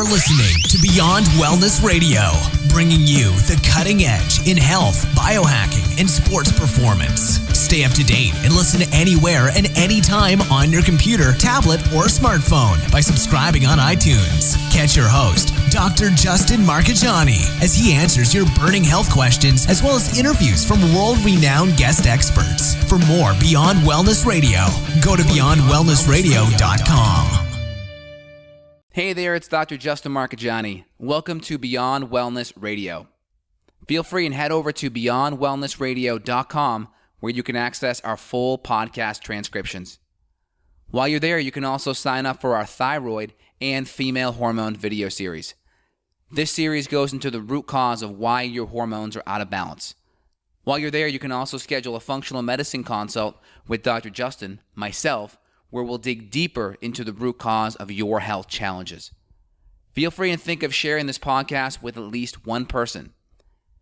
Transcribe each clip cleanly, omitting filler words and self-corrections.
You're listening to Beyond Wellness Radio, bringing you the cutting edge in health, biohacking, and sports performance. Stay up to date and listen anywhere and anytime on your computer, tablet, or smartphone by subscribing on iTunes. Catch your host, Dr. Justin Marchegiani, as he answers your burning health questions as well as interviews from world-renowned guest experts. For more Beyond Wellness Radio, go to beyondwellnessradio.com. Hey there, it's Dr. Justin Marchegiani. Welcome to Beyond Wellness Radio. Feel free and head over to beyondwellnessradio.com where you can access our full podcast transcriptions. While you're there, you can also sign up for our thyroid and female hormone video series. This series goes into the root cause of why your hormones are out of balance. While you're there, you can also schedule a functional medicine consult with Dr. Justin, myself, where we'll dig deeper into the root cause of your health challenges. Feel free and think of sharing this podcast with at least one person.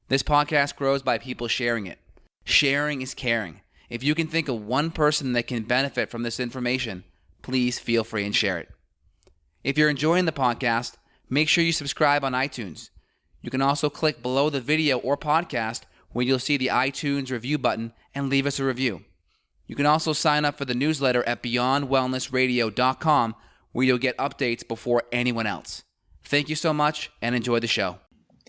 This podcast grows by people sharing it. Sharing is caring. If you can think of one person that can benefit from this information, please feel free and share it. If you're enjoying the podcast, make sure you subscribe on iTunes. You can also click below the video or podcast where you'll see the iTunes review button and leave us a review. You can also sign up for the newsletter at beyondwellnessradio.com where you'll get updates before anyone else. Thank you so much and enjoy the show.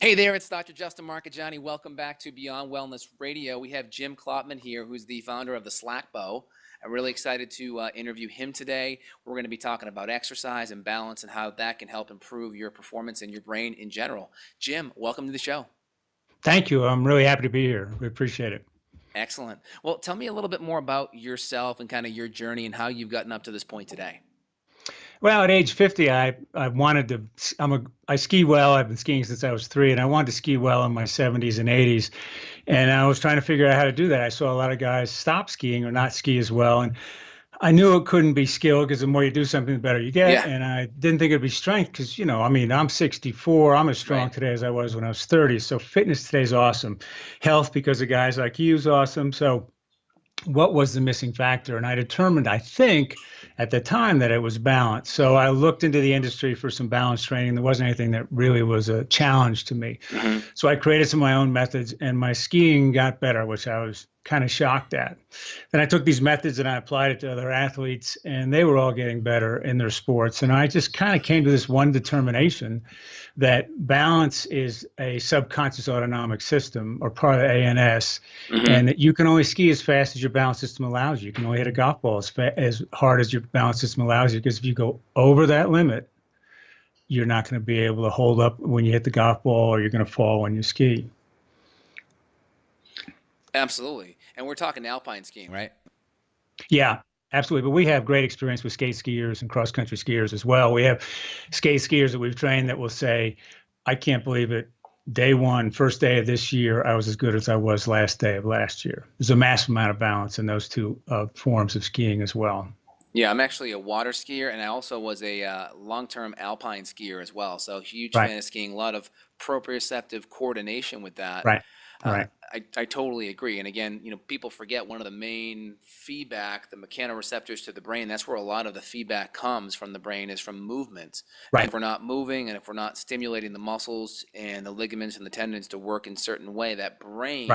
Hey there, it's Dr. Justin Marchegiani. Welcome back to Beyond Wellness Radio. We have Jim Klopman here, who's the founder of the Slack Bow. I'm really excited to interview him today. We're going to be talking about exercise and balance and how that can help improve your performance and your brain in general. Jim, welcome to the show. Thank you. I'm really happy to be here. We appreciate it. Excellent. Well, tell me a little bit more about yourself and kind of your journey and how you've gotten up to this point today. Well, at age 50, I wanted to, I ski well. I've been skiing since I was 3, and I wanted to ski well in my 70s and 80s. And I was trying to figure out how to do that. I saw a lot of guys stop skiing or not ski as well. And I knew it couldn't be skill because the more you do something, the better you get. Yeah. And I didn't think it'd be strength because, I'm 64. I'm as strong today as I was when I was 30. So fitness today is awesome. Health, because of guys like you, is awesome. So what was the missing factor? And I determined, I think, at the time that it was balance. So I looked into the industry for some balance training. There wasn't anything that really was a challenge to me. Mm-hmm. So I created some of my own methods, and my skiing got better, which I was kind of shocked at. Then I took these methods and I applied it to other athletes, and they were all getting better in their sports. And I just kind of came to this one determination that balance is a subconscious autonomic system, or part of the ANS, and that you can only ski as fast as your balance system allows you. You can only hit a golf ball as hard as your balance system allows you, because if you go over that limit, you're not going to be able to hold up when you hit the golf ball, or you're going to fall when you ski. Absolutely. And we're talking alpine skiing, right? Yeah, absolutely. But we have great experience with skate skiers and cross-country skiers as well. We have skate skiers that we've trained that will say, I can't believe it. Day one, first day of this year, I was as good as I was last day of last year. There's a massive amount of balance in those two forms of skiing as well. Yeah, I'm actually a water skier, and I also was a long-term alpine skier as well. So huge fan of skiing, a lot of proprioceptive coordination with that. Right. Right. I totally agree. And again, people forget one of the main feedback, the mechanoreceptors to the brain, that's where a lot of the feedback comes from the brain, is from movement. Right. If we're not moving and if we're not stimulating the muscles and the ligaments and the tendons to work in a certain way, that brain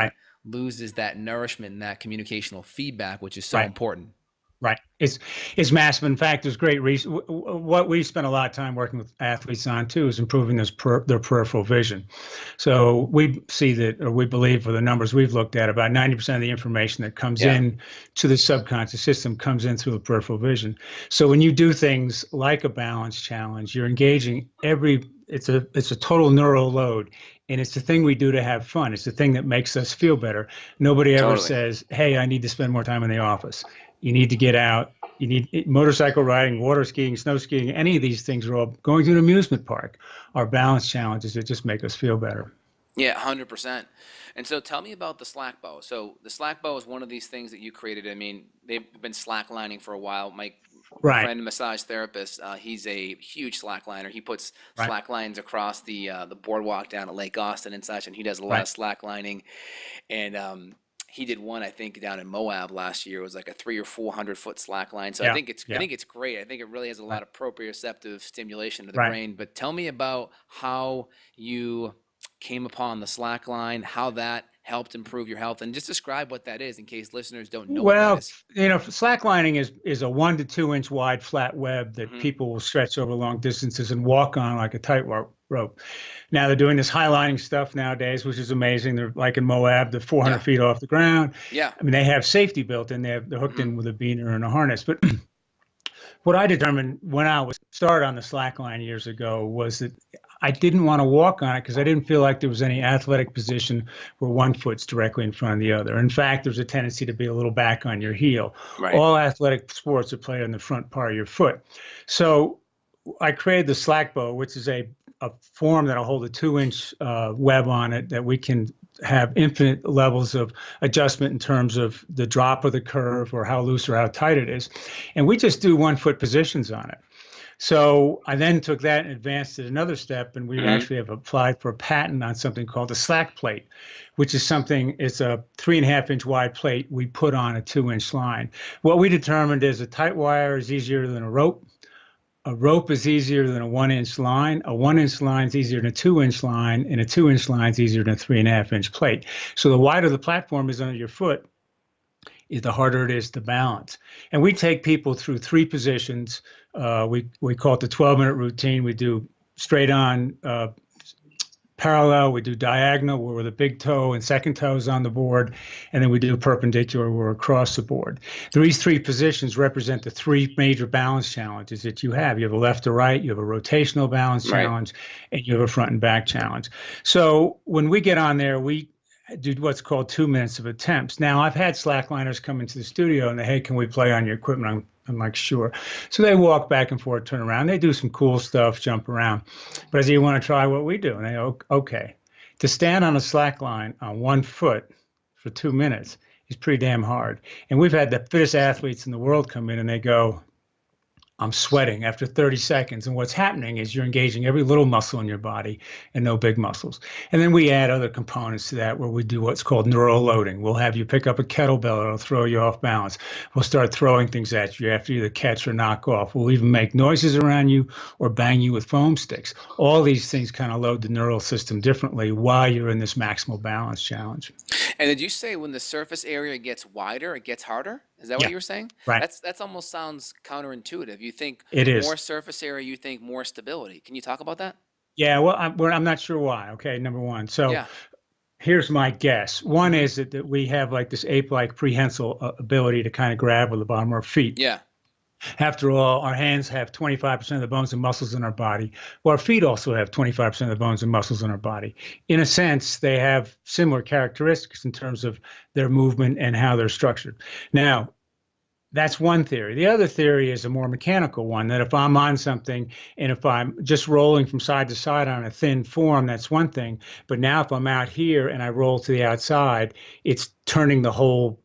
loses that nourishment and that communicational feedback, which is so important. Right. It's massive. In fact, there's great reason. What we spend a lot of time working with athletes on too is improving their peripheral vision. So we see that, or we believe, for the numbers we've looked at, about 90% of the information that comes in to the subconscious system comes in through the peripheral vision. So when you do things like a balance challenge, you're engaging it's a total neural load. And it's the thing we do to have fun. It's the thing that makes us feel better. Nobody ever says, hey, I need to spend more time in the office. You need to get out. You need motorcycle riding, water skiing, snow skiing. Any of these things are all going to an amusement park. Our balance challenges that just make us feel better. Yeah, 100%. And so tell me about the Slack Bow. So the Slack Bow is one of these things that you created. I mean, they've been slacklining for a while. My friend, massage therapist, he's a huge slackliner. He puts slack lines across the boardwalk down at Lake Austin and such, and he does a lot of slacklining. And he did one, I think, down in Moab last year. It was like a 300 or 400-foot slack line. So I Yeah. think it's Yeah. great. I think it really has a lot of proprioceptive stimulation to the Right. brain. But tell me about how you came upon the slack line, how that helped improve your health, and just describe what that is in case listeners don't know what that Well, is. slacklining is a 1 to 2 inch wide flat web that people will stretch over long distances and walk on like a tightrope. Now they're doing this highlining stuff nowadays, which is amazing. They're like in Moab, they're 400 feet off the ground. Yeah. I mean, they have safety built in. They're hooked in with a beaner and a harness. But what I determined when I was started on the slackline years ago was that I didn't want to walk on it because I didn't feel like there was any athletic position where one foot's directly in front of the other. In fact, there's a tendency to be a little back on your heel. Right. All athletic sports are played on the front part of your foot. So I created the slack bow, which is a form that'll hold a 2-inch web on it that we can have infinite levels of adjustment in terms of the drop of the curve or how loose or how tight it is. And we just do 1 foot positions on it. So I then took that and advanced it another step, and we actually have applied for a patent on something called a slack plate, which is it's a 3.5 inch wide plate we put on a 2-inch line. What we determined is a tight wire is easier than a rope. A rope is easier than a 1-inch line. A 1-inch line is easier than a 2-inch line, and a 2-inch line is easier than a 3.5 inch plate. So the wider the platform is under your foot, the harder it is to balance. And we take people through 3 positions. We call it the 12-minute routine. We do straight on, parallel, we do diagonal, where the big toe and second toes on the board, and then we do perpendicular, where we're across the board. These 3 positions represent the 3 major balance challenges that you have. You have a left to right, you have a rotational balance challenge, and you have a front and back challenge. So when we get on there, we do what's called 2 minutes of attempts. Now, I've had slackliners come into the studio and they, hey, can we play on your equipment? I'm like, sure. So they walk back and forth, turn around. They do some cool stuff, jump around. But I say, you want to try what we do? And they go, okay. To stand on a slack line on 1 foot for 2 minutes is pretty damn hard. And we've had the fittest athletes in the world come in and they go, I'm sweating after 30 seconds. And what's happening is you're engaging every little muscle in your body and no big muscles. And then we add other components to that where we do what's called neural loading. We'll have you pick up a kettlebell. It'll throw you off balance. We'll start throwing things at you after either catch or knock off. We'll even make noises around you or bang you with foam sticks. All these things kind of load the neural system differently while you're in this maximal balance challenge. And did you say when the surface area gets wider, it gets harder? Is that what you were saying? Right. That's almost sounds counterintuitive. You think it is more surface area, you think more stability. Can you talk about that? Yeah, well, I'm not sure why. Okay, number one. So here's my guess. One is that we have like this ape-like prehensile ability to kind of grab with the bottom of our feet. Yeah. After all, our hands have 25% of the bones and muscles in our body. Well, our feet also have 25% of the bones and muscles in our body. In a sense, they have similar characteristics in terms of their movement and how they're structured. Now, that's one theory. The other theory is a more mechanical one, that if I'm on something and if I'm just rolling from side to side on a thin form, that's one thing. But now if I'm out here and I roll to the outside, it's turning the whole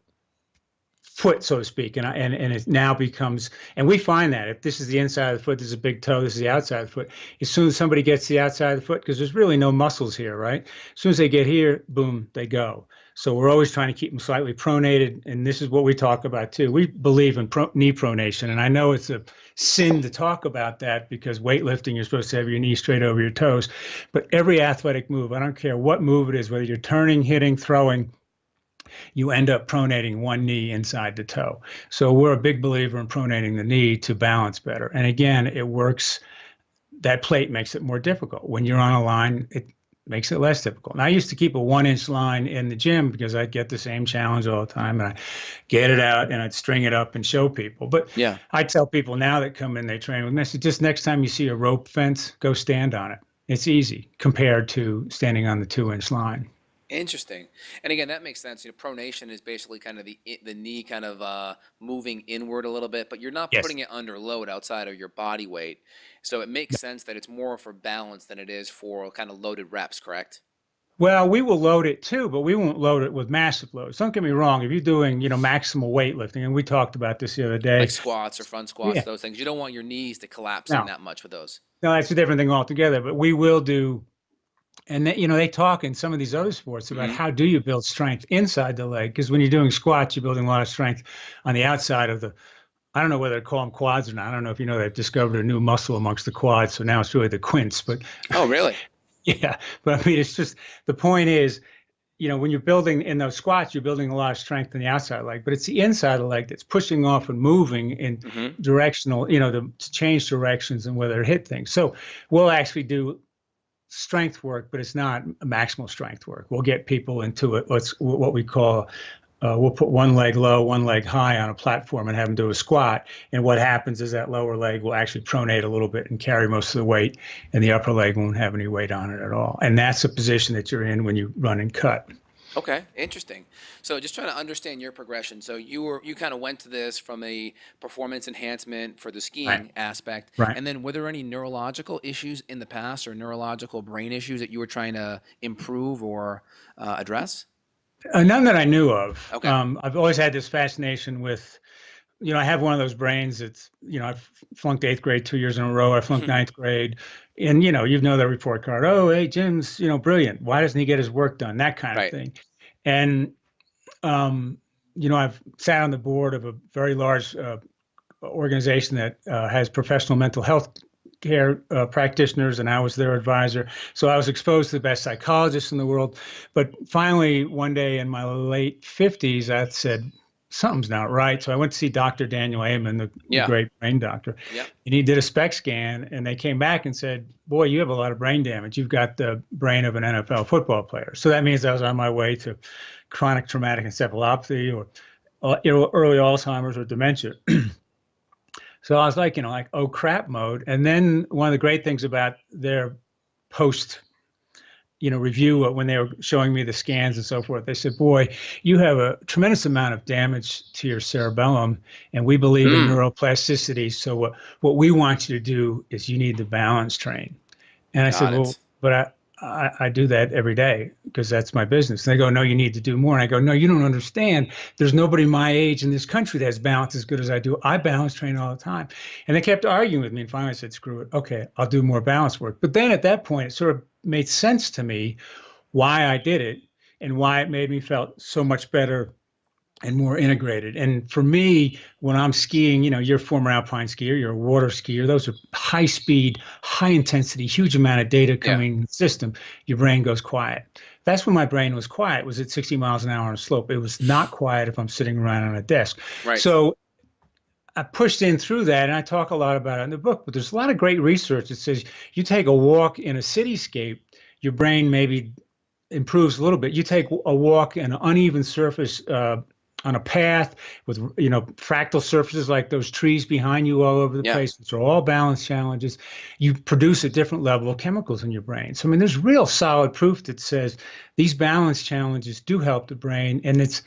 foot, so to speak, and it now becomes, and we find that if this is the inside of the foot, this is a big toe, this is the outside of the foot. As soon as somebody gets the outside of the foot, because there's really no muscles here, right? As soon as they get here, boom, they go. So we're always trying to keep them slightly pronated, and this is what we talk about too. We believe in knee pronation, and I know it's a sin to talk about that because weightlifting, you're supposed to have your knee straight over your toes. But every athletic move, I don't care what move it is, whether you're turning, hitting, throwing, you end up pronating one knee inside the toe. So we're a big believer in pronating the knee to balance better. And again, it works. That plate makes it more difficult. When you're on a line, it makes it less difficult. And I used to keep a 1-inch line in the gym because I'd get the same challenge all the time, and I get it out and I'd string it up and show people. But I tell people now that come in, they train with me, I said, just next time you see a rope fence, go stand on it. It's easy compared to standing on the 2-inch line. Interesting. And again, that makes sense. Pronation is basically kind of the knee kind of moving inward a little bit, but you're not putting it under load outside of your body weight. So it makes sense that it's more for balance than it is for kind of loaded reps, correct? Well, we will load it too, but we won't load it with massive loads. Don't get me wrong. If you're doing, maximal weightlifting, and we talked about this the other day. Like squats or front squats, those things. You don't want your knees to collapse in that much with those. No, that's a different thing altogether, but we will do And they talk in some of these other sports about Hmm. how do you build strength inside the leg? Because when you're doing squats, you're building a lot of strength on the outside of the, I don't know whether to call them quads or not. I don't know if you know they've discovered a new muscle amongst the quads. So now it's really the quints. But Oh, really? yeah, but I mean, it's just the point is, when you're building in those squats, you're building a lot of strength in the outside leg, but it's the inside of the leg that's pushing off and moving in Hmm. directional, to change directions and whether to hit things. So we'll actually do strength work, but it's not maximal strength work. We'll get people into it. What we call, we'll put one leg low, one leg high on a platform and have them do a squat. And what happens is that lower leg will actually pronate a little bit and carry most of the weight, and the upper leg won't have any weight on it at all. And that's the position that you're in when you run and cut. Okay, interesting. So just trying to understand your progression. So you kind of went to this from a performance enhancement for the Right. skiing aspect, Right. and then were there any neurological issues in the past or neurological brain issues that you were trying to improve or address? None that I knew of. Okay. I've always had this fascination with, I have one of those brains. I've flunked 8th grade 2 years in a row. I flunked ninth grade. And, the report card. Oh, hey, Jim's, brilliant. Why doesn't he get his work done? That kind of Right. thing. And, I've sat on the board of a very large organization that has professional mental health care practitioners, and I was their advisor. So I was exposed to the best psychologists in the world. But finally, one day in my late 50s, I said, something's not right. So I went to see Dr. Daniel Amen, the Yeah. great brain doctor. Yep. And he did a SPECT scan, and they came back and said, boy, you have a lot of brain damage. You've got the brain of an NFL football player. So that means I was on my way to chronic traumatic encephalopathy or early Alzheimer's or dementia. So I was like, oh crap mode. And then one of the great things about their post, review when they were showing me the scans and so forth, they said, boy, you have a tremendous amount of damage to your cerebellum, and we believe in neuroplasticity. So what we want you to do is you need to balance train. And I said, Got well, it. but I do that every day because that's my business. And they go, no, you need to do more. And I go, no, you don't understand. There's nobody my age in this country that has balance as good as I do. I balance train all the time. And they kept arguing with me. And finally I said, screw it. Okay, I'll do more balance work. But then at that point, it sort of made sense to me why I did it and why it made me felt so much better and more integrated. And for me, when I'm skiing, you're a former alpine skier, you're a water skier. Those are high speed, high intensity, huge amount of data coming in the system. Your brain goes quiet. That's when my brain was quiet. It was at 60 miles an hour on a slope. It was not quiet if I'm sitting around on a desk. Right. So I pushed in through that, and I talk a lot about it in the book, but there's a lot of great research that says you take a walk in a cityscape, your brain maybe improves a little bit. You take a walk in an uneven surface, on a path with, fractal surfaces like those trees behind you all over the place, which are all balance challenges, you produce a different level of chemicals in your brain. So, I mean, there's real solid proof that says these balance challenges do help the brain. And it's,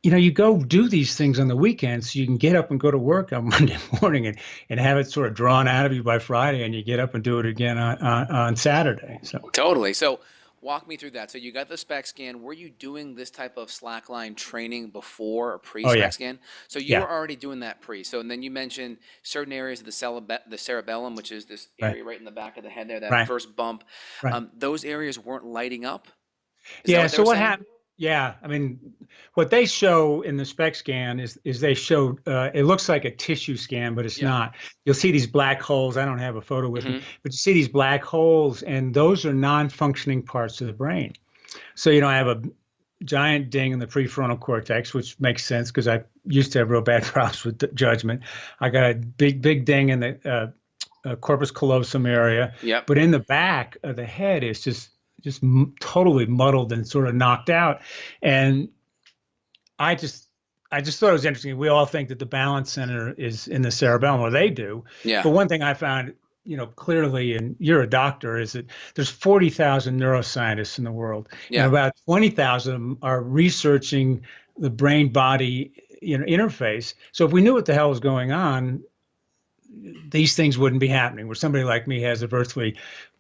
you go do these things on the weekends so you can get up and go to work on Monday morning and have it sort of drawn out of you by Friday, and you get up and do it again on Saturday. So Totally. So walk me through that. So you got the SPECT scan. Were you doing this type of slackline training before or pre-SPECT scan? So you were already doing that pre. So and then you mentioned certain areas of the cerebellum, which is this area right in the back of the head there, that first bump. Right. Those areas weren't lighting up? So what happened? Yeah, I mean, what they show in the SPECT scan is they show it looks like a tissue scan, but it's not. You'll see these black holes. I don't have a photo with me, but you see these black holes, and those are non-functioning parts of the brain. So I have a giant ding in the prefrontal cortex, which makes sense because I used to have real bad problems with judgment. I got a big ding in the corpus callosum area, but in the back of the head is just totally muddled and sort of knocked out. And I just thought it was interesting. We all think that the balance center is in the cerebellum, or they do. Yeah. But one thing I found, clearly, and you're a doctor, is that there's 40,000 neuroscientists in the world. Yeah. And about 20,000 of them are researching the brain-body, interface. So if we knew what the hell was going on, these things wouldn't be happening, where somebody like me has a virtually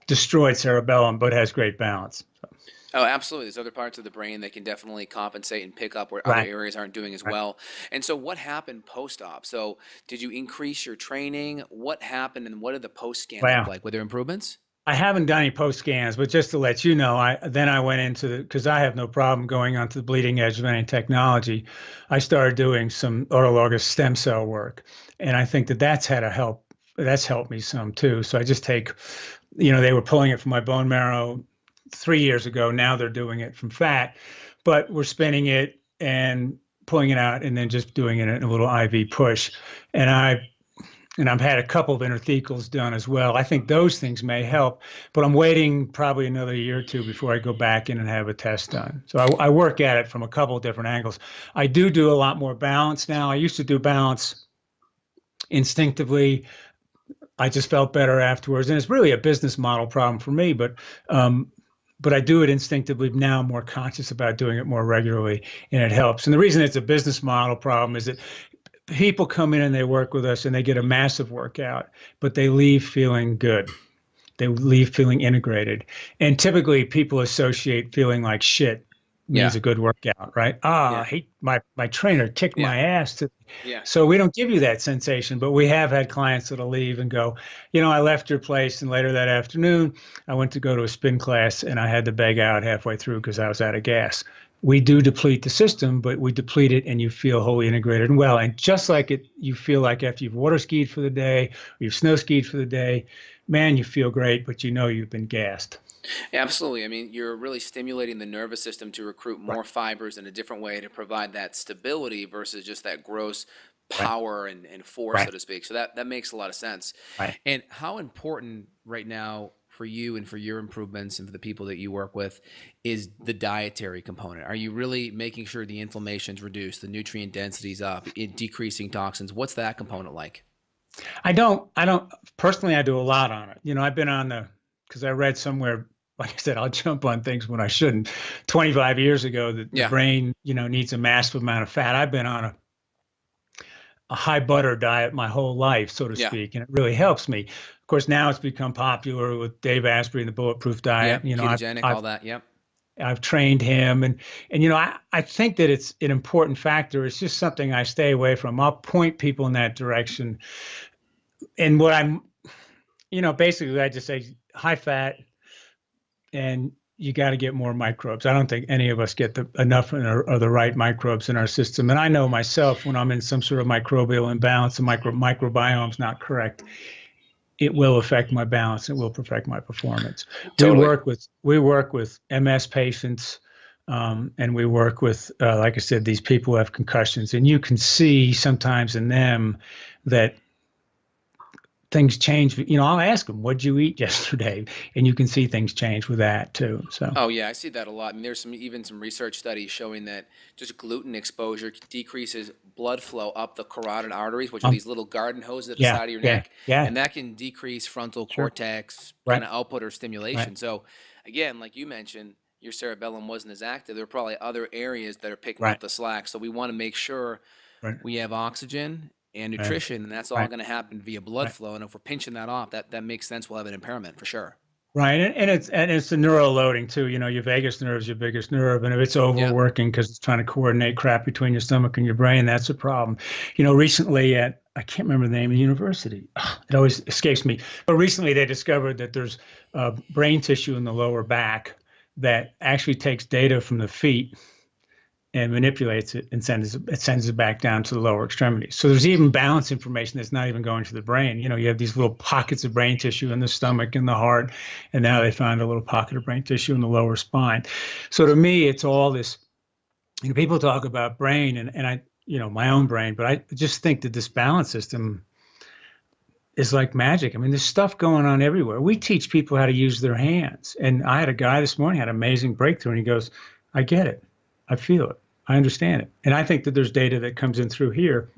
destroyed cerebellum but has great balance. So. Oh, absolutely. There's other parts of the brain that can definitely compensate and pick up where other areas aren't doing as well. And so what happened post-op? So did you increase your training? What happened, and what did the post-scan look like? Were there improvements? I haven't done any post scans, but just to let you know, I went into because I have no problem going onto the bleeding edge of any technology. I started doing some autologous stem cell work, and I think that that's had a help. That's helped me some too. So I just take, they were pulling it from my bone marrow 3 years ago. Now they're doing it from fat, but we're spinning it and pulling it out, and then just doing it in a little IV push, and I've had a couple of interthecals done as well. I think those things may help, but I'm waiting probably another year or two before I go back in and have a test done. So I work at it from a couple of different angles. I do a lot more balance now. I used to do balance instinctively. I just felt better afterwards. And it's really a business model problem for me, but I do it instinctively now. I'm more conscious about doing it more regularly, and it helps. And the reason it's a business model problem is that people come in and they work with us and they get a massive workout, but they leave feeling good. They leave feeling integrated. And typically people associate feeling like shit means a good workout, right? I hate my trainer kicked my ass. So we don't give you that sensation, but we have had clients that'll leave and go, I left your place, and later that afternoon, I went to go to a spin class and I had to beg out halfway through because I was out of gas. We do deplete the system, but we deplete it and you feel wholly integrated and well. And just like it, you feel like after you've water skied for the day, or you've snow skied for the day, man, you feel great, but you've been gassed. Absolutely. I mean, you're really stimulating the nervous system to recruit more fibers in a different way to provide that stability versus just that gross power and force, so to speak. So that makes a lot of sense. Right. And how important right now for you and for your improvements and for the people that you work with is the dietary component? Are you really making sure the inflammation's reduced, the nutrient density's up, decreasing toxins? What's that component like? I don't personally, I do a lot on it. I've been on because I read somewhere, like I said, I'll jump on things when I shouldn't. 25 years ago, the brain, needs a massive amount of fat. I've been on a high butter diet my whole life, so to speak, and it really helps me. Of course, now it's become popular with Dave Asprey and the Bulletproof Diet. Ketogenic, all that. Yep. I've trained him, and I think that it's an important factor. It's just something I stay away from. I'll point people in that direction, and what I'm, basically I just say high fat, and you got to get more microbes. I don't think any of us get enough or the right microbes in our system. And I know myself, when I'm in some sort of microbial imbalance, the microbiome's not correct, it will affect my balance. It will affect my performance. Totally. We work with MS patients, and we work with, like I said, these people who have concussions, and you can see sometimes in them that things change. I'll ask them, what'd you eat yesterday? And you can see things change with that too. So. Oh yeah, I see that a lot. I mean, there's some research studies showing that just gluten exposure decreases blood flow up the carotid arteries, which are these little garden hoses at the side of your neck. Yeah. And that can decrease frontal cortex kind of output or stimulation. Right. So again, like you mentioned, your cerebellum wasn't as active. There are probably other areas that are picking up the slack. So we want to make sure we have oxygen and nutrition, and that's all going to happen via blood flow. And if we're pinching that off, that makes sense. We'll have an impairment for sure. Right, and it's the neural loading too. Your vagus nerve is your biggest nerve, and if it's overworking because it's trying to coordinate crap between your stomach and your brain, that's a problem. Recently I can't remember the name of the university. It always escapes me. But recently they discovered that there's brain tissue in the lower back that actually takes data from the feet and manipulates it and sends it back down to the lower extremities. So there's even balance information that's not even going to the brain. You have these little pockets of brain tissue in the stomach and the heart, and now they found a little pocket of brain tissue in the lower spine. So to me, it's all this, people talk about brain and I, my own brain, but I just think that this balance system is like magic. I mean, there's stuff going on everywhere. We teach people how to use their hands. And I had a guy this morning had an amazing breakthrough, and he goes, I get it. I feel it. I understand it. And I think that there's data that comes in through here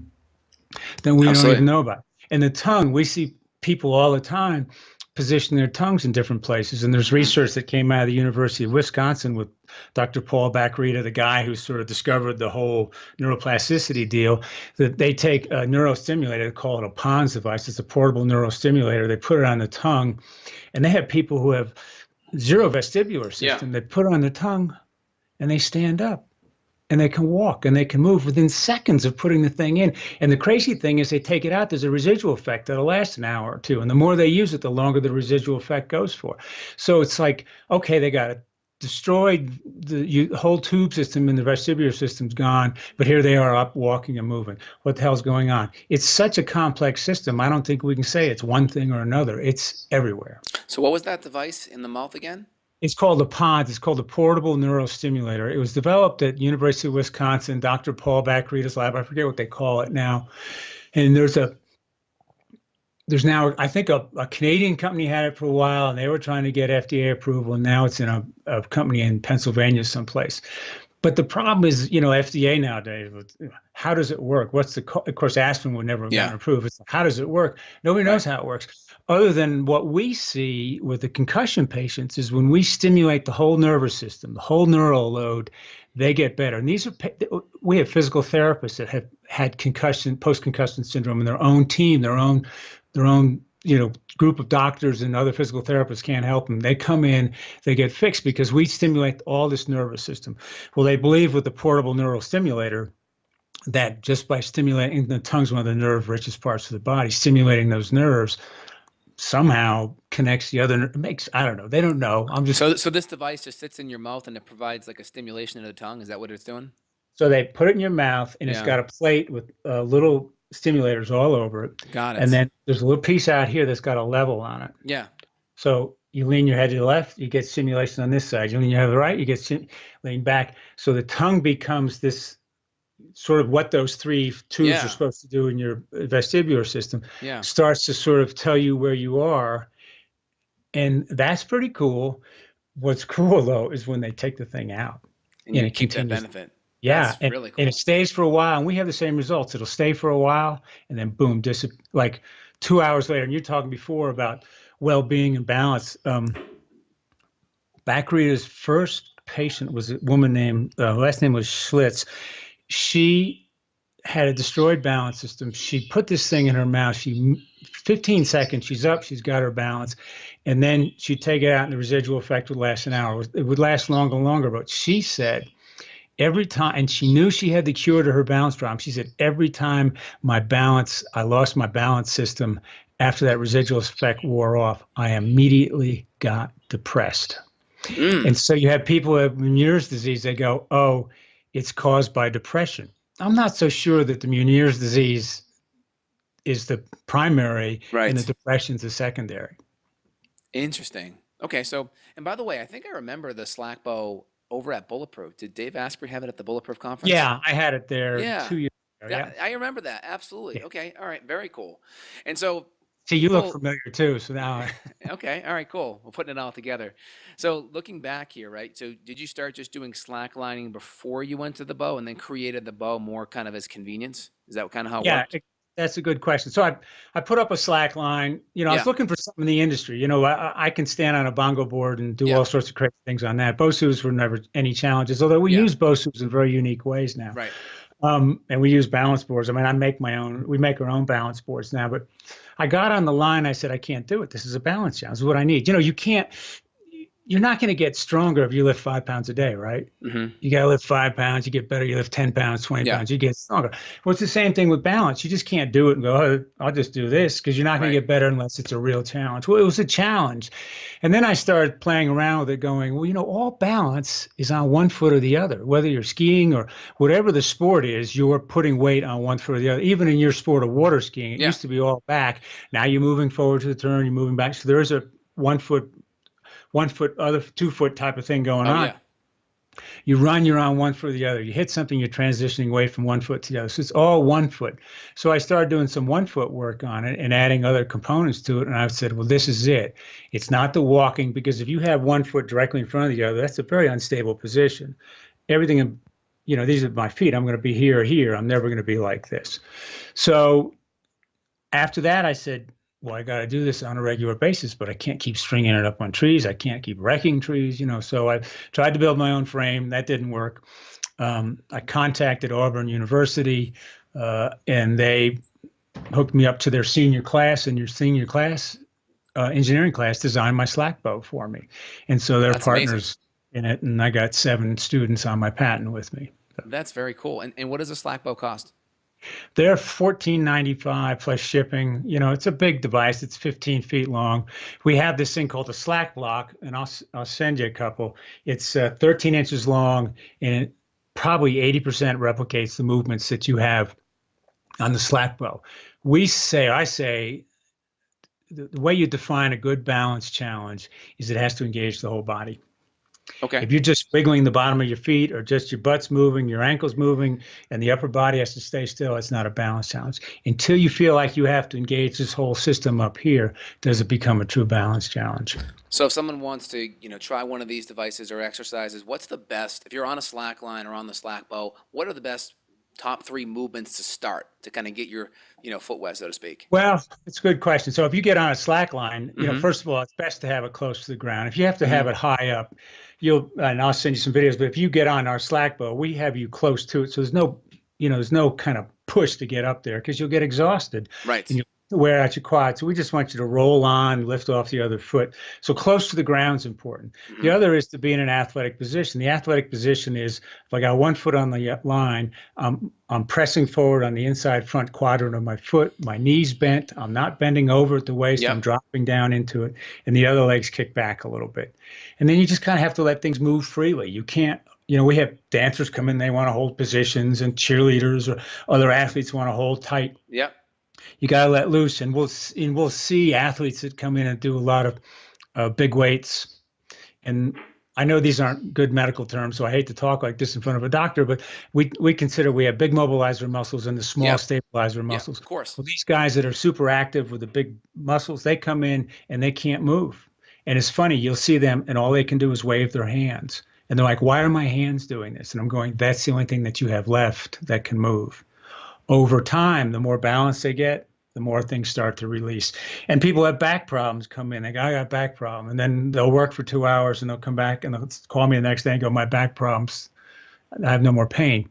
that we don't even know about. And the tongue, we see people all the time position their tongues in different places. And there's research that came out of the University of Wisconsin with Dr. Paul Backrita, the guy who sort of discovered the whole neuroplasticity deal, that they take a neurostimulator, they call it a PONS device. It's a portable neurostimulator. They put it on the tongue, and they have people who have zero vestibular system. They put it on the tongue and they stand up. and they can walk and they can move within seconds of putting the thing in. And the crazy thing is they take it out, there's a residual effect that'll last an hour or two. And the more they use it, the longer the residual effect goes for. So it's like, okay, they got it destroyed, the whole tube system in the vestibular system's gone, but here they are up walking and moving. What the hell's going on? It's such a complex system. I don't think we can say it's one thing or another. It's everywhere. So what was that device in the mouth again? It's called a PONS. It's called a Portable Neurostimulator. It was developed at University of Wisconsin, Dr. Paul Bacretta's lab. I forget what they call it now. And there's now, I think, a Canadian company had it for a while, and they were trying to get FDA approval, and now it's in a company in Pennsylvania someplace. But the problem is, FDA nowadays, how does it work? Of course, aspirin would never have gotten approved. It's how does it work? Nobody knows how it works. Other than what we see with the concussion patients is when we stimulate the whole nervous system, the whole neural load, they get better. And we have physical therapists that have had post-concussion syndrome in their own team, their own group of doctors and other physical therapists can't help them. They come in, they get fixed because we stimulate all this nervous system. Well, they believe with the portable neural stimulator that just by stimulating the tongue's one of the nerve richest parts of the body, stimulating those nerves somehow connects the other. I don't know. They don't know. So this device just sits in your mouth and it provides like a stimulation of the tongue. Is that what it's doing? So they put it in your mouth and it's got a plate with little stimulators all over it. Got it. And then there's a little piece out here that's got a level on it. Yeah. So you lean your head to the left, you get stimulation on this side. You lean your head to the right, you get lean back. So the tongue becomes this sort of what those three tubes are supposed to do in your vestibular system. Yeah. Starts to sort of tell you where you are. And that's pretty cool. What's cool, though, is when they take the thing out. And you keep that benefit. Yeah, That's really cool. And it stays for a while, and we have the same results. It'll stay for a while, and then boom, like 2 hours later. And you're talking before about well-being and balance. Bacretta's first patient was a woman named, last name was Schlitz. She had a destroyed balance system. She put this thing in her mouth. 15 seconds, she's up, she's got her balance, and then she'd take it out, and the residual effect would last an hour. It would last longer and longer, but she said, every time, and she knew she had the cure to her balance problem. She said, every time I lost my balance system after that residual effect wore off, I immediately got depressed. And so you have people who have Meniere's disease, they go, oh, it's caused by depression. I'm not so sure that the Meniere's disease is the primary and the depression's the secondary. Interesting. Okay, so, and by the way, I think I remember the Slack Bow over at Bulletproof. Did Dave Asprey have it at the Bulletproof conference? Yeah, I had it there 2 years ago. Yeah, I remember that. Absolutely. Yeah. Okay. All right. Very cool. And so, see, you look familiar too. So now, okay. All right. Cool. We're putting it all together. So, looking back here, right? So, did you start just doing slacklining before you went to the bow, and then created the bow more kind of as convenience? Is that kind of how it worked? That's a good question. So I put up a slack line. I was looking for something in the industry. I can stand on a bongo board and do all sorts of crazy things on that. Bosus were never any challenges, although we use Bosus in very unique ways now. Right. And we use balance boards. I mean, we make our own balance boards now, but I got on the line. I said, I can't do it. This is a balance challenge. This is what I need. You're not going to get stronger if you lift 5 pounds a day, right? Mm-hmm. You got to lift 5 pounds. You get better. You lift 10 pounds, 20 pounds. You get stronger. Well, it's the same thing with balance. You just can't do it and go, oh, I'll just do this, because you're not going to get better unless it's a real challenge. Well, it was a challenge. And then I started playing around with it going, well, all balance is on one foot or the other. Whether you're skiing or whatever the sport is, you're putting weight on one foot or the other. Even in your sport of water skiing, it used to be all back. Now you're moving forward to the turn, you're moving back. So there is a one foot, other 2 foot type of thing going on. Yeah. You run, you're on one foot or the other. You hit something, you're transitioning away from one foot to the other. So it's all 1 foot. So I started doing some 1 foot work on it and adding other components to it. And I said, well, this is it. It's not the walking, because if you have 1 foot directly in front of the other, that's a very unstable position. Everything, these are my feet. I'm going to be here or here. I'm never going to be like this. So after that, I said, well, I got to do this on a regular basis, but I can't keep stringing it up on trees. I can't keep wrecking trees, So I tried to build my own frame. That didn't work. I contacted Auburn University, and they hooked me up to their senior class, and your senior class, engineering class, designed my slack bow for me. And so they're partners in it, and I got 7 students on my patent with me. That's very cool. And what does a slack bow cost? They're $14.95 plus shipping. It's a big device. It's 15 feet long. We have this thing called a slack block, and I'll send you a couple. It's 13 inches long, and it probably 80% replicates the movements that you have on the slack bow. I say, the way you define a good balance challenge is it has to engage the whole body. Okay. If you're just wiggling the bottom of your feet or just your butt's moving, your ankle's moving, and the upper body has to stay still, it's not a balance challenge. Until you feel like you have to engage this whole system up here, does it become a true balance challenge. So if someone wants to, try one of these devices or exercises, what's the best, if you're on a slack line or on the slack bow, what are the best top 3 movements to start to kind of get your, foot wet, so to speak? Well, it's a good question. So if you get on a slack line, first of all, it's best to have it close to the ground. If you have to have it high up, and I'll send you some videos, but if you get on our slack bow, we have you close to it. So there's no kind of push to get up there because you'll get exhausted. Right. And you'll wear out your quad. So we just want you to roll on, lift off the other foot. So close to the ground is important. Mm-hmm. The other is to be in an athletic position. The athletic position is if I got one foot on the line, I'm pressing forward on the inside front quadrant of my foot, my knees bent. I'm not bending over at the waist. Yep. I'm dropping down into it. And the other legs kick back a little bit. And then you just kind of have to let things move freely. You can't, we have dancers come in, they want to hold positions, and cheerleaders or other athletes want to hold tight. Yep. You got to let loose, and we'll see athletes that come in and do a lot of big weights. And I know these aren't good medical terms, so I hate to talk like this in front of a doctor, but we consider we have big mobilizer muscles and the small stabilizer muscles. Of course. Well, these guys that are super active with the big muscles, they come in and they can't move. And it's funny, you'll see them and all they can do is wave their hands. And they're like, why are my hands doing this? And I'm going, that's the only thing that you have left that can move. Over time, the more balance they get, the more things start to release. And people have back problems come in. They go, I got a back problem. And then they'll work for 2 hours and they'll come back and they'll call me the next day and go, my back problems, I have no more pain.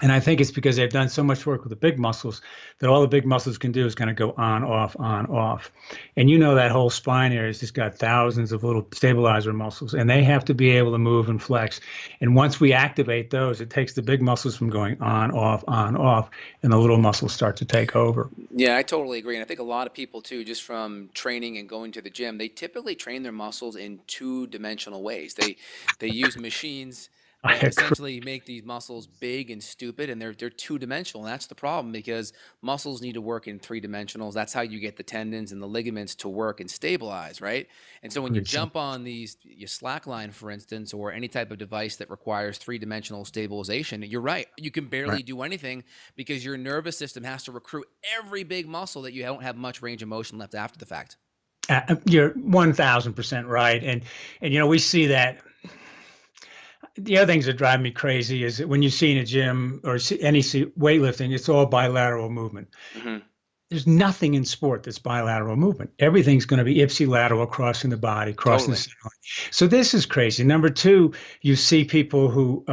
And I think it's because they've done so much work with the big muscles that all the big muscles can do is kind of go on, off, on, off. And that whole spine area has just got thousands of little stabilizer muscles, and they have to be able to move and flex. And once we activate those, it takes the big muscles from going on, off, and the little muscles start to take over. Yeah, I totally agree. And I think a lot of people, too, just from training and going to the gym, they typically train their muscles in 2-dimensional ways. They use machines that essentially make these muscles big and stupid, and they're 2-dimensional. And that's the problem, because muscles need to work in 3 dimensionals. That's how you get the tendons and the ligaments to work and stabilize, right? And so when you jump on your slack line, for instance, or any type of device that requires 3-dimensional stabilization, you're right. You can barely do anything because your nervous system has to recruit every big muscle that you don't have much range of motion left after the fact. You're 1,000% right. And we see that. The other things that drive me crazy is that when you see in a gym or any weightlifting, it's all bilateral movement. Mm-hmm. There's nothing in sport that's bilateral movement. Everything's going to be ipsilateral, crossing the body, crossing the center line. So this is crazy. Number 2, you see people who,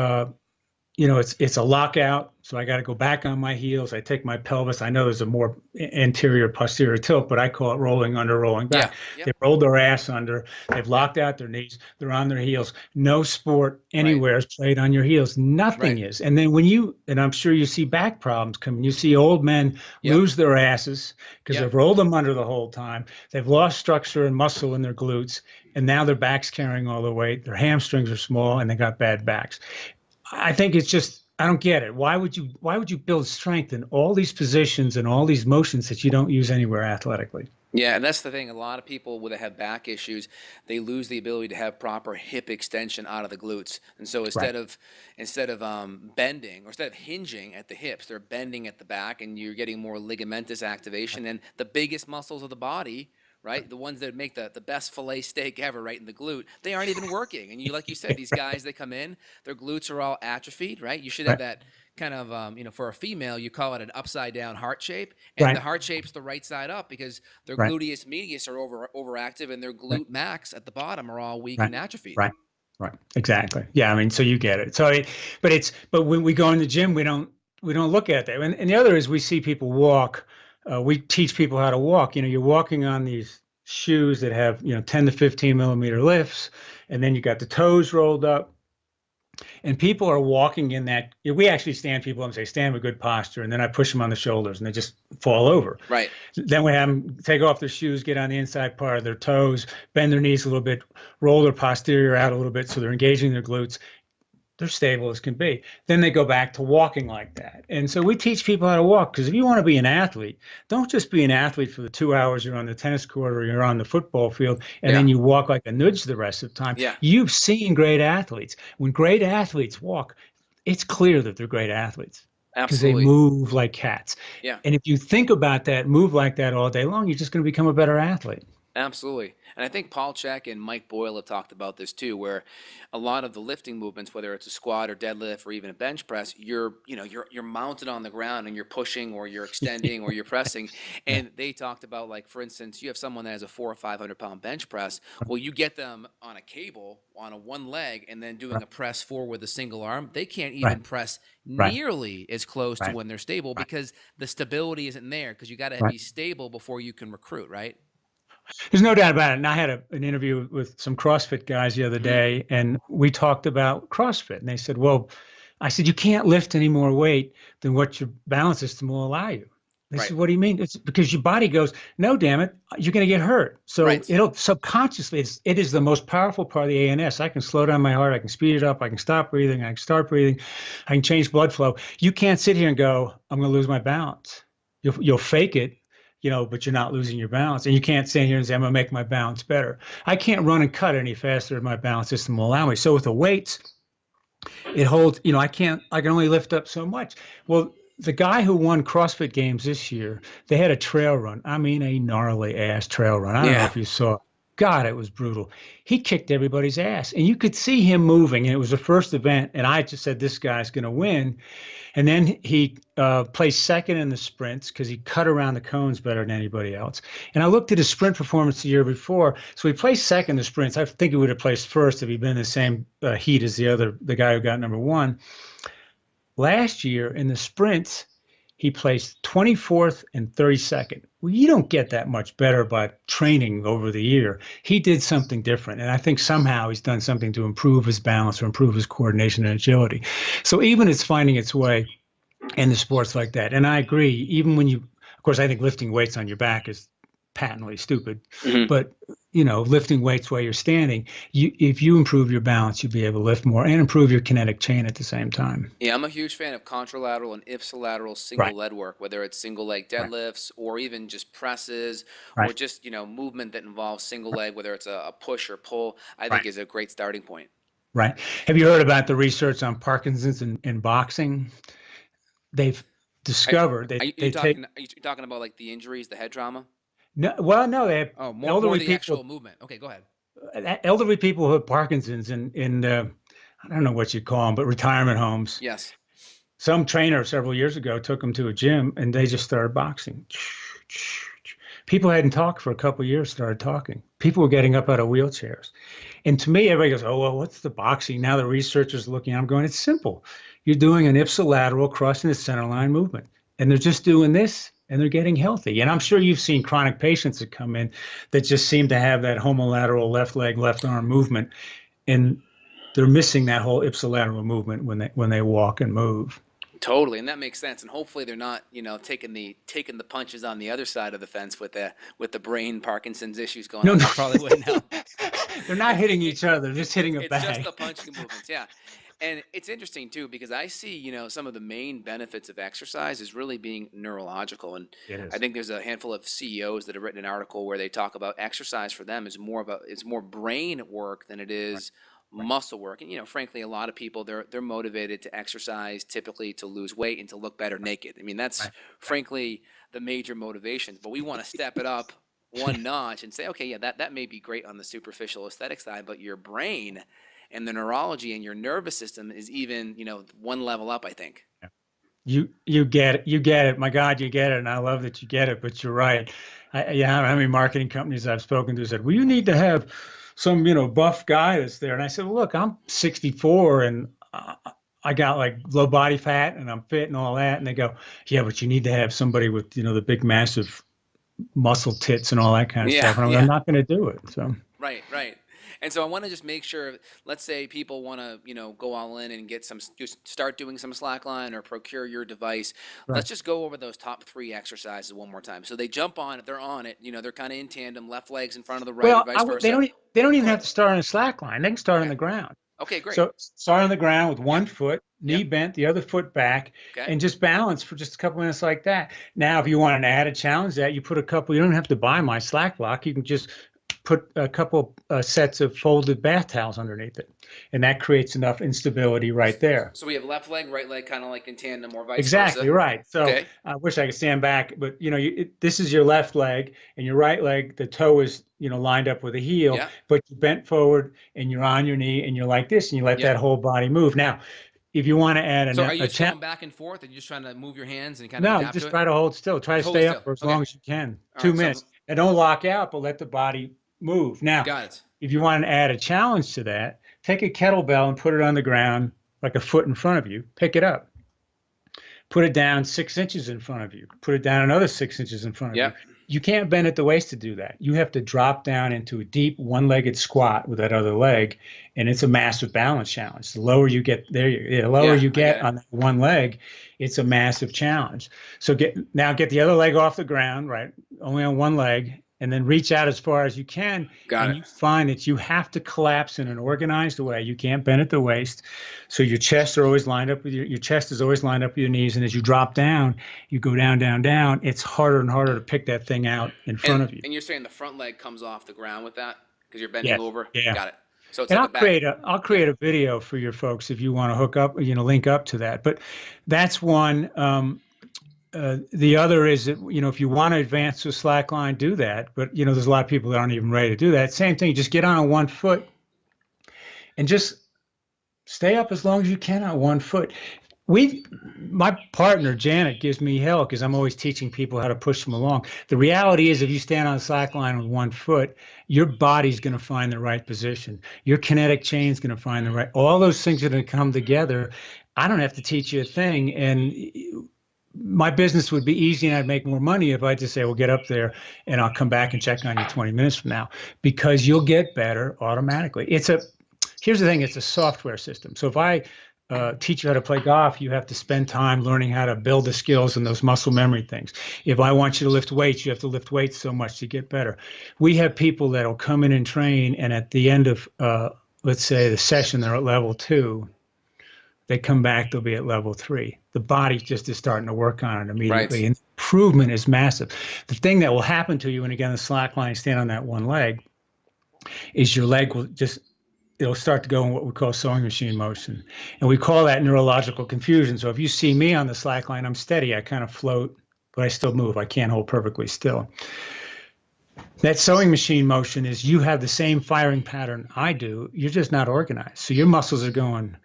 it's a lockout. So I got to go back on my heels. I take my pelvis. I know there's a more anterior posterior tilt, but I call it rolling under, rolling back. Yeah. Yep. They rolled their ass under. They've locked out their knees. They're on their heels. No sport anywhere is played on your heels. Nothing is. And then and I'm sure you see back problems come. You see old men lose their asses because they've rolled them under the whole time. They've lost structure and muscle in their glutes, and now their back's carrying all the weight. Their hamstrings are small, and they got bad backs. I think it's just, I don't get it. Why would you build strength in all these positions and all these motions that you don't use anywhere athletically? Yeah, and that's the thing. A lot of people that have back issues, they lose the ability to have proper hip extension out of the glutes. And so instead of bending, or instead of hinging at the hips, they're bending at the back, and you're getting more ligamentous activation. And the biggest muscles of the body, right? The ones that make the best filet steak ever, right in the glute, they aren't even working. And like you said, these guys, they come in, their glutes are all atrophied, right? You should have that kind of, for a female, you call it an upside down heart shape. And the heart shape's the right side up because their gluteus medius are overactive, and their glute max at the bottom are all weak and atrophied. Right. Exactly. Yeah. I mean, so you get it. So, but when we go in the gym, we don't look at that. And the other is we see people walk. We teach people how to walk. You're walking on these shoes that have, 10 to 15 millimeter lifts, and then you got the toes rolled up. And people are walking in that. We actually stand people up and say, stand with good posture. And then I push them on the shoulders and they just fall over. Right. Then we have them take off their shoes, get on the inside part of their toes, bend their knees a little bit, roll their posterior out a little bit so they're engaging their glutes. They're stable as can be. Then they go back to walking like that. And so we teach people how to walk, because if you want to be an athlete, don't just be an athlete for the 2 hours you're on the tennis court or you're on the football field and then you walk like a nudge the rest of the time. Yeah. You've seen great athletes. When great athletes walk, it's clear that they're great athletes. Because they move like cats. Yeah. And if you think about that, move like that all day long, you're just going to become a better athlete. Absolutely. And I think Paul Chek and Mike Boyle have talked about this too, where a lot of the lifting movements, whether it's a squat or deadlift or even a bench press, you're mounted on the ground and you're pushing or you're extending or you're pressing. And they talked about, like, for instance, you have someone that has a 400 or 500 pound bench press. Well, you get them on a cable on a one leg and then doing a press forward with a single arm. They can't even press nearly as close to when they're stable because the stability isn't there, because you got to be stable before you can recruit, right? There's no doubt about it. And I had an interview with some CrossFit guys the other day, and we talked about CrossFit. And they said, well, I said, you can't lift any more weight than what your balance system will allow you. They said, what do you mean? It's because your body goes, no, damn it, you're going to get hurt. So it'll subconsciously, it is the most powerful part of the ANS. I can slow down my heart. I can speed it up. I can stop breathing. I can start breathing. I can change blood flow. You can't sit here and go, I'm going to lose my balance. You'll fake it. But you're not losing your balance. And you can't stand here and say, I'm going to make my balance better. I can't run and cut any faster than my balance system will allow me. So with the weights, it holds, I can only lift up so much. Well, the guy who won CrossFit Games this year, they had a trail run. I mean, a gnarly ass trail run. I don't know if you saw. God, it was brutal. He kicked everybody's ass. And you could see him moving. And it was the first event. And I just said, this guy's going to win. And then he placed second in the sprints because he cut around the cones better than anybody else. And I looked at his sprint performance the year before. So he placed second in the sprints. I think he would have placed first if he'd been in the same heat as the guy who got number one. Last year in the sprints, he placed 24th and 32nd. Well, you don't get that much better by training over the year. He did something different. And I think somehow he's done something to improve his balance or improve his coordination and agility. So even it's finding its way in the sports like that. And I agree, even when of course, I think lifting weights on your back is patently stupid. But, lifting weights while you're standing, if you improve your balance, you'll be able to lift more and improve your kinetic chain at the same time. Yeah, I'm a huge fan of contralateral and ipsilateral single leg work, whether it's single leg deadlifts or even just presses or just, movement that involves single leg, whether it's a push or pull, I think is a great starting point. Right. Have you heard about the research on Parkinson's in boxing? They've discovered Are you talking about like the injuries, the head trauma? No, they have more the actual movement. Okay, go ahead. Elderly people who have Parkinson's in I don't know what you call them, but retirement homes. Yes. Some trainer several years ago took them to a gym and they just started boxing. People hadn't talked for a couple of years, started talking. People were getting up out of wheelchairs. And to me, everybody goes, oh, well, what's the boxing? Now the researchers looking, I'm going, it's simple. You're doing an ipsilateral crossing the center line movement. And they're just doing this and they're getting healthy. And I'm sure you've seen chronic patients that come in that just seem to have that homolateral left leg, left arm movement. And they're missing that whole ipsilateral movement when they walk and move. Totally, and that makes sense. And hopefully they're not, taking the punches on the other side of the fence with the brain Parkinson's issues going on. That probably wouldn't help. They're not hitting each other; just hitting a bag. It's just the punching movements, yeah. And it's interesting too because I see, some of the main benefits of exercise is really being neurological. And I think there's a handful of CEOs that have written an article where they talk about exercise for them is more brain work than it is muscle work. And frankly, a lot of people they're motivated to exercise typically to lose weight and to look better naked. I mean, that's frankly the major motivations, but we want to step it up one notch and say, okay, yeah, that may be great on the superficial aesthetic side, but your brain and the neurology and your nervous system is even, one level up, I think. You get it. My God, you get it. And I love that you get it, but you're right. How many marketing companies I've spoken to said, well, you need to have some, buff guy that's there. And I said, well, look, I'm 64 and I got like low body fat and I'm fit and all that. And they go, yeah, but you need to have somebody with, the big, massive muscle tits and all that kind of stuff. And I'm not going to do it. So. Right. And so I want to just make sure, let's say people want to, go all in and just start doing some slackline or procure your device. Right. Let's just go over those top 3 exercises one more time. So they jump on it, they're on it, they're kind of in tandem, left leg's in front of the right Well, or vice versa. they don't even have to start on a slack line. They can start on the ground. Okay, great. So start on the ground with one foot, knee bent, the other foot back, and just balance for just a couple minutes like that. Now, if you want an added challenge that you put you don't have to buy my slack block. You can just put a couple sets of folded bath towels underneath it. And that creates enough instability right there. So we have left leg, right leg, kind of like in tandem or vice versa. Exactly right. So I wish I could stand back, but this is your left leg and your right leg, the toe is, lined up with the heel, but you bent forward and you're on your knee and you're like this and you let that whole body move. Now, if you want to add so are you just going back and forth and you're just trying to move your hands and kind of adapt just to it? try to hold still. Try to stay up for as long as you can. 2 minutes. And don't lock out, but let the body move. Now, if you want to add a challenge to that, take a kettlebell and put it on the ground like a foot in front of you. Pick it up. Put it down 6 inches in front of you. Put it down another 6 inches in front of you. You can't bend at the waist to do that. You have to drop down into a deep one-legged squat with that other leg, and it's a massive balance challenge. The lower you get the lower you get on that one leg, it's a massive challenge. So get the other leg off the ground, right? Only on one leg. And then reach out as far as you can. You find that you have to collapse in an organized way. You can't bend at the waist. So your chest are always lined up with your chest is always lined up with your knees. And as you drop down, you go down, down, down. It's harder and harder to pick that thing out in front of you. And you're saying the front leg comes off the ground with that because you're bending over? Yeah. Got it. So it's and like I'll create a video for your folks if you want to hook up, link up to that. But that's one. The other is that, if you want to advance to a slack line, do that. But, there's a lot of people that aren't even ready to do that. Same thing, just get on one foot and just stay up as long as you can on one foot. My partner, Janet, gives me hell because I'm always teaching people how to push them along. The reality is if you stand on a slack line with 1 foot, your body's going to find the right position. Your kinetic chain's going to find the right, all those things are going to come together. I don't have to teach you a thing. And my business would be easy and I'd make more money if I just say, well, get up there and I'll come back and check on you 20 minutes from now, because you'll get better automatically. Here's the thing, it's a software system. So if I teach you how to play golf, you have to spend time learning how to build the skills and those muscle memory things. If I want you to lift weights, you have to lift weights so much to get better. We have people that'll come in and train, and at the end of, let's say, the session, they're at level 2. They come back, they'll be at level 3. The body just is starting to work on it immediately. Right. And improvement is massive. The thing that will happen to you, and again, the slack line, stand on that one leg, is your leg will it'll start to go in what we call sewing machine motion. And we call that neurological confusion. So if you see me on the slack line, I'm steady. I kind of float, but I still move. I can't hold perfectly still. That sewing machine motion is you have the same firing pattern I do. You're just not organized. So your muscles are going,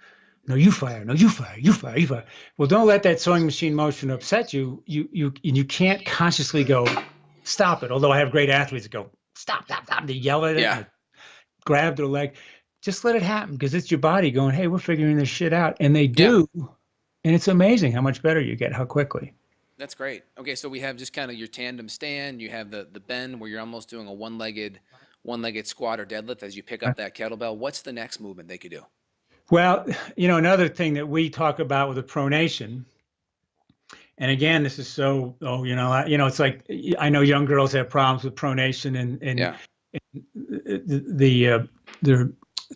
no, you fire. No, you fire. You fire. You fire. Well, don't let that sewing machine motion upset you. You can't consciously go, stop it. Although I have great athletes that go, stop. They yell at it, grab their leg. Just let it happen, because it's your body going, hey, we're figuring this shit out. And they do. And it's amazing how much better you get, how quickly. That's great. Okay, so we have just kind of your tandem stand. You have the bend where you're almost doing a one-legged squat or deadlift as you pick up that kettlebell. What's the next movement they could do? Well, another thing that we talk about with the pronation, and again, this is so, it's like, I know young girls have problems with pronation and they're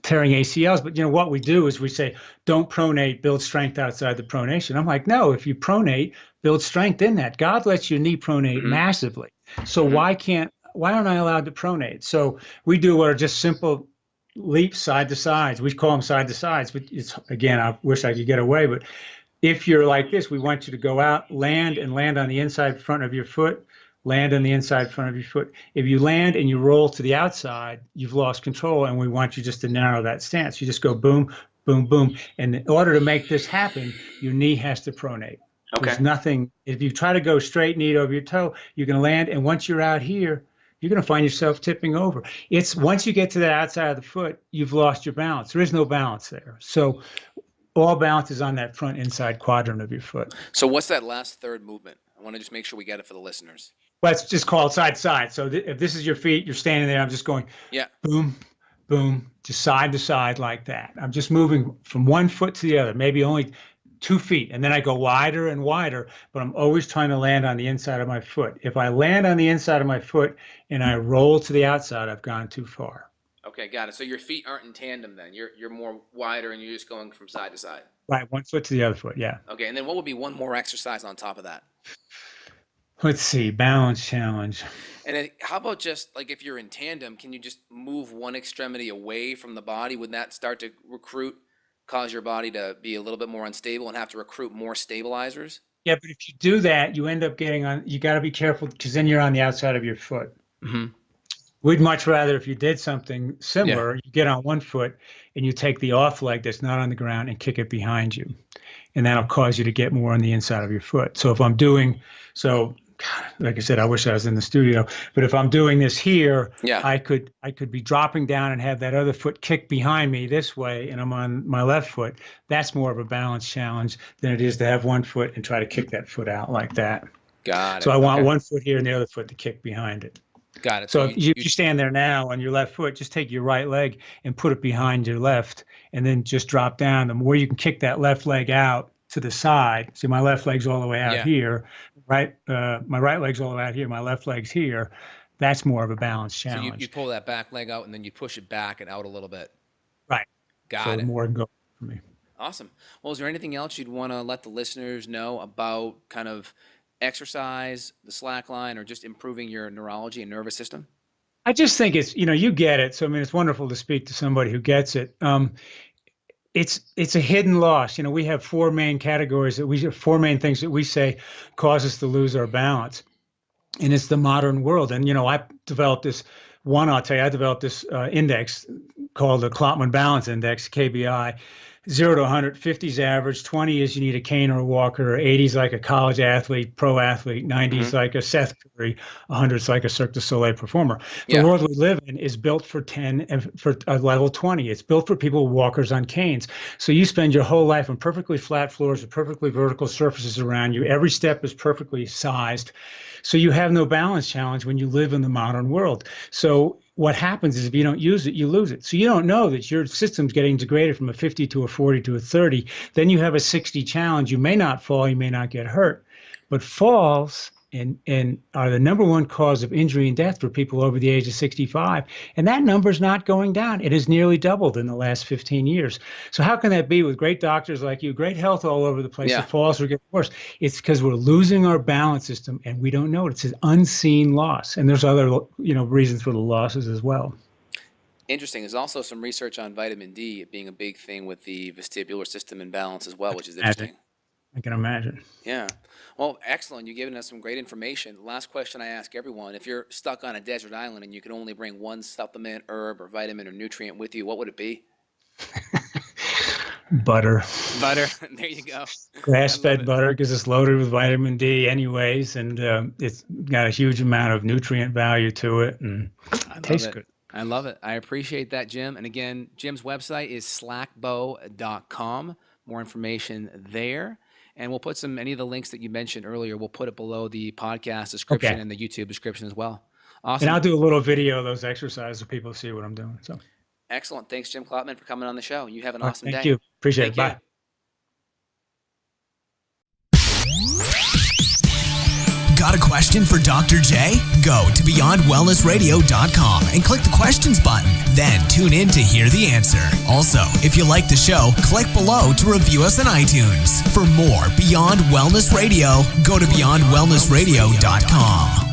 tearing ACLs, but what we do is we say, don't pronate, build strength outside the pronation. I'm like, no, if you pronate, build strength in that. God lets your knee pronate massively. So why aren't I allowed to pronate? So we do what are just simple leaps side to sides. We call them side to sides, but again, I wish I could get away, but if you're like this, we want you to go out, land on the inside front of your foot, land on the inside front of your foot. If you land and you roll to the outside, you've lost control, and we want you just to narrow that stance. You just go boom, boom, boom. And in order to make this happen, your knee has to pronate. Okay. There's nothing, if you try to go straight knee over your toe, you're going to land, and once you're out here, you're going to find yourself tipping over. It's once you get to the outside of the foot, you've lost your balance. There is no balance there. So all balance is on that front inside quadrant of your foot. So what's that last third movement? I want to just make sure we get it for the listeners. Well, it's just called side to side. So if this is your feet, you're standing there. I'm just going boom, boom, just side to side like that. I'm just moving from one foot to the other, maybe only 2 feet. And then I go wider and wider, but I'm always trying to land on the inside of my foot. If I land on the inside of my foot and I roll to the outside, I've gone too far. Okay, got it. So your feet aren't in tandem then. You're more wider and you're just going from side to side. Right, one foot to the other foot, yeah. Okay, and then what would be one more exercise on top of that? Let's see, balance challenge. And then how about just like if you're in tandem, can you just move one extremity away from the body? Would that start to cause your body to be a little bit more unstable and have to recruit more stabilizers? Yeah, but if you do that, you end up getting on, you got to be careful because then you're on the outside of your foot. Mm-hmm. We'd much rather if you did something similar, you get on one foot and you take the off leg that's not on the ground and kick it behind you. And that'll cause you to get more on the inside of your foot. So if I'm doing, like I said, I wish I was in the studio, but if I'm doing this here, I could be dropping down and have that other foot kick behind me this way, and I'm on my left foot. That's more of a balance challenge than it is to have one foot and try to kick that foot out like that. Got it. So I want one foot here and the other foot to kick behind it. Got it. So if you stand there now on your left foot, just take your right leg and put it behind your left, and then just drop down. The more you can kick that left leg out to the side. See, my left leg's all the way out here, right? My right leg's all the way out here. My left leg's here. That's more of a balance challenge. So you pull that back leg out and then you push it back and out a little bit. Right. Got it. More can go for me. Awesome. Well, is there anything else you'd want to let the listeners know about kind of exercise, the slack line, or just improving your neurology and nervous system? I just think it's, you get it. So, I mean, it's wonderful to speak to somebody who gets it. It's a hidden loss. We have four main categories four main things that we say cause us to lose our balance. And it's the modern world. And, I developed this index called the Klopman Balance Index, KBI. 0 to 100, 50 is average, 20 is you need a cane or a walker, 80 is like a college athlete, pro athlete, 90 is like a Seth Curry, 100 is like a Cirque du Soleil performer. The world we live in is built for 10 and for a level 20. It's built for people, walkers on canes. So you spend your whole life on perfectly flat floors with perfectly vertical surfaces around you. Every step is perfectly sized. So you have no balance challenge when you live in the modern world. So what happens is if you don't use it, you lose it. So you don't know that your system's getting degraded from a 50 to a 40 to a 30. Then you have a 60 challenge. You may not fall, you may not get hurt. But falls and are the number one cause of injury and death for people over the age of 65. And that number's not going down. It has nearly doubled in the last 15 years. So how can that be with great doctors like you, great health all over the place? The falls are getting worse. It's because we're losing our balance system and we don't know it. It's an unseen loss. And there's other, reasons for the losses as well. Interesting. There's also some research on vitamin D being a big thing with the vestibular system imbalance as well, which is interesting. I can imagine. Yeah. Well, excellent. You've given us some great information. Last question I ask everyone, if you're stuck on a desert island and you can only bring one supplement, herb, or vitamin or nutrient with you, what would it be? Butter. Butter. There you go. Grass-fed butter because it's loaded with vitamin D anyways, and it's got a huge amount of nutrient value to it, and it tastes good. I love it. I appreciate that, Jim. And again, Jim's website is slackbow.com. More information there. And we'll put any of the links that you mentioned earlier, we'll put it below the podcast description and the YouTube description as well. Awesome. And I'll do a little video of those exercises so people see what I'm doing. So excellent. Thanks, Jim Klopman, for coming on the show. You have an awesome day. Thank you. Appreciate it. Bye. Got a question for Dr. J? Go to BeyondWellnessRadio.com and click the questions button. Then tune in to hear the answer. Also, if you like the show, click below to review us on iTunes. For more Beyond Wellness Radio, go to BeyondWellnessRadio.com.